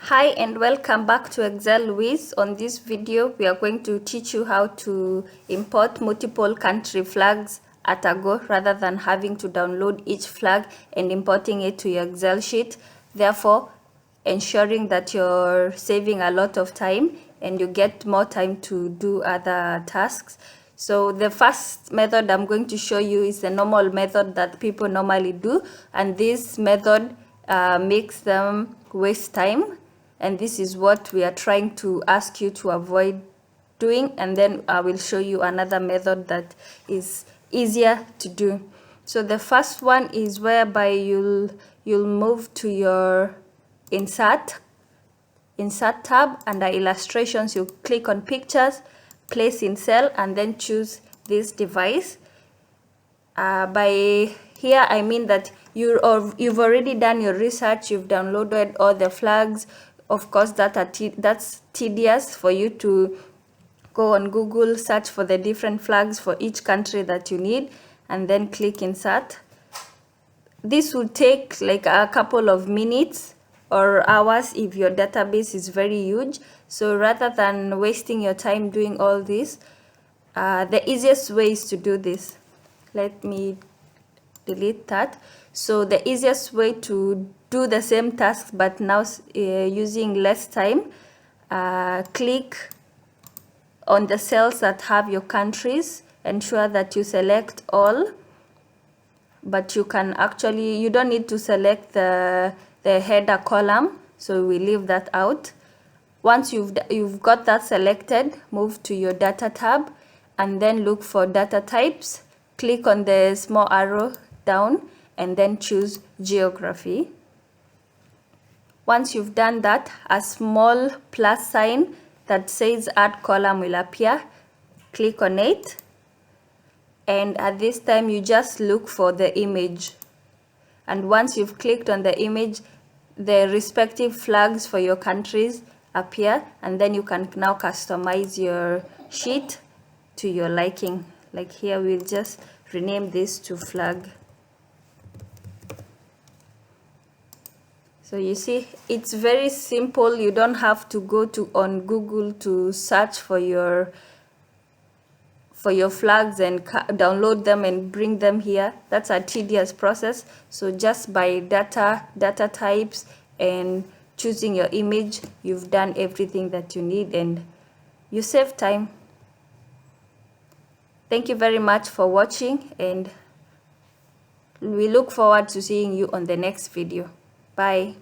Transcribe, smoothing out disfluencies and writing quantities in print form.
Hi and welcome back to Excel Wiz. On this video, we are going to teach you how to import multiple country flags at a go rather than having to download each flag and importing it to your Excel sheet. Therefore, ensuring that you're saving a lot of time and you get more time to do other tasks. So the first method I'm going to show you is the normal method that people normally do, and this method makes them waste time. And this is what we are trying to ask you to avoid doing, and then I will show you another method that is easier to do. So the first one is whereby you'll move to your insert tab. Under illustrations, you click on pictures, place in cell, and then choose this device. By here I mean that you've already done your research, you've downloaded all the flags. Of course, that's tedious for you to go on Google, search for the different flags for each country that you need, and then click insert. This will take like a couple of minutes or hours if your database is very huge. So rather than wasting your time doing all this, the easiest way is to do this. Let me delete that. So the easiest way to do the same task but now using less time, click on the cells that have your countries, ensure that you select all, but you don't need to select the header column, so we leave that out. Once you've got that selected, move to your data tab and then look for data types. Click on the small arrow down and then choose geography. Once you've done that, a small plus sign that says add column will appear. Click on it, and at this time you just look for the image, and once you've clicked on the image, the respective flags for your countries appear, and then you can now customize your sheet to your liking. Like here, we'll just rename this to flag. So you see, it's very simple. You don't have to go on Google to search for your flags and download them and bring them here. That's a tedious process. So just by data types and choosing your image, you've done everything that you need and you save time. Thank you very much for watching, and we look forward to seeing you on the next video. Bye.